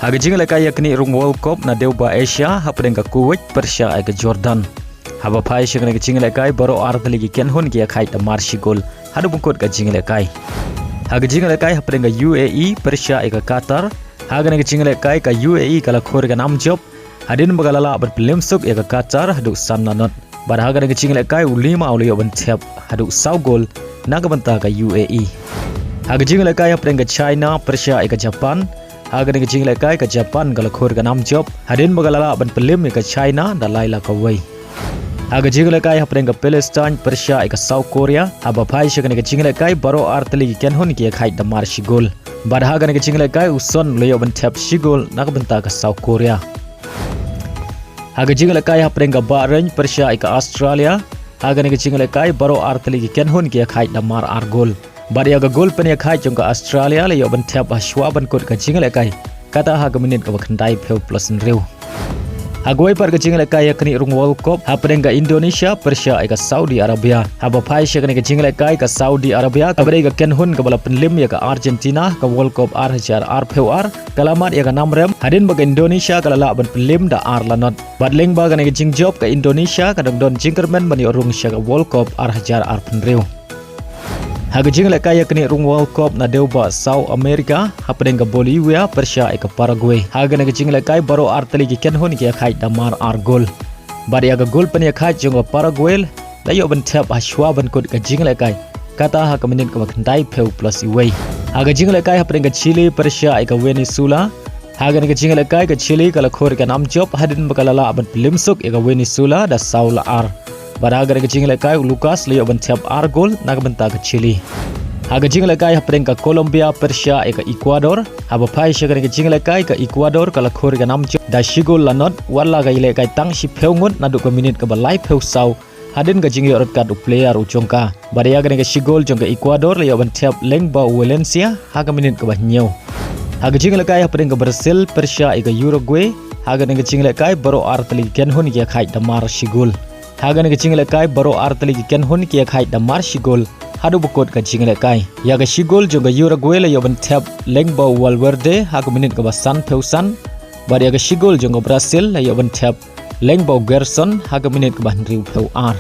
Haga jingle kai yakni rung World Cup na deuba Asia hapren ka Kuwait Persia ai ka Jordan. Haba pai shikne ka jingle kai baro artli ki ken hun ki Iakhait da marshi gol. Hadu bungkot ka jingle kai. Haga jingle kai hapren ka UAE Persia ai ka Qatar. Haga ka jingle kai ka UAE kala khor ka nam job. Hadin bagalala ber pelim suk ya ka Qatar hadu sanna not. Bar haga ka jingle kai ulima auliyo ban tep hadu sau gol naga banta ka UAE. Haga jingle kai hapren ka China Persia ai ka Japan. Haga ni jingle kai ka Japan kala khor ka nam job. Hadin bagalala ban pelim ka China da laila ka wei. Haga jingle kai hapren ka Palestine Persia ai ka South Korea. Haba pai shikne ka jingle kai baro artli ki ken hun ki Iakhait da marshi gol. Bar haga ni jingle kai uson leyo ban tep shigol naga banta ka South Korea. Haga jingle kai hapren ka Bahrain Persia ai ka Australia. Haga ni jingle kai baro artli ki ken hun ki Iakhait da mar ar gol. Bari aga gol pen Iakhait jong ka Australia le yo ban tep ashwa ban kot ka jingle kai kata haga minit ka bakhandai pheu plus Riew. Hagoi par ka jingle kai yakni rung World Cup hapren ka Indonesia Persia ai ka Saudi Arabia. Haba pai shakni ka jingle kai ka Saudi Arabia ka bari ka ken hun ka bala penlim ya ka Argentina ka World Cup ar hajar ar pheu ar kalamat ya ka namrem hadin ba ka Indonesia ka lala ban penlim da ar lanot badling ba ka ni jing job ka Indonesia ka don jingkermen bani rung sya ka World Cup ar hajar ar pen Riew. Haga jingle kai yakni rung World Cup na deuba South America hapren ka Bolivia Persia ai ka Paraguay. Haga na jingle kai baro artli ki ken hun ki Iakhait da mar ar gol. Bari aga gol pen Iakhait jong ka Paraguay la yo ban tep ashwa ban kot ka jingle kai kata ha ka minit ka bakhandai pheu plus iwei. Haga jingle kai hapren ka Chile Persia ai ka Venezuela. Haga na jingle kai ka Chile kala khor ka nam job hadin bakalala ban pelim suk ya ka Venezuela da saula ar. Baraga ka jingle kai Lucas leyo ban tep ar gol naga banta ka Chile. Haga jingle kai hapren ka Colombia Persia ai ka Ecuador. Haba pai shagane ka jingle kai ka Ecuador kala khor ka nam job da shigol lanot wala ga ile kai tang shi pheungot na du ka minit ka ba live pheu sau hadin ka jingle rot ka du player u jongka. Bariya ga ka shigol jong ka Ecuador leyo ban tep leng ba Valencia haga minit ka ba nyeu. Haga jingle kai hapren ka Brazil Persia ai ka Uruguay. Haga ka jingle kai baro artli ken hun ki Iakhait da mar shigol. Haga ni jingle kai baro artli ki ken hun ki Iakhait da mar shigol hadu bukot ka jingle kai ya ga shigol jonga Uruguay le yoban tap lengba Valverde haga minit ka basan peusan bari ya ga shigol jonga Brazil le yoban tap lengba Gerson haga minit ka ban Riew peu ar.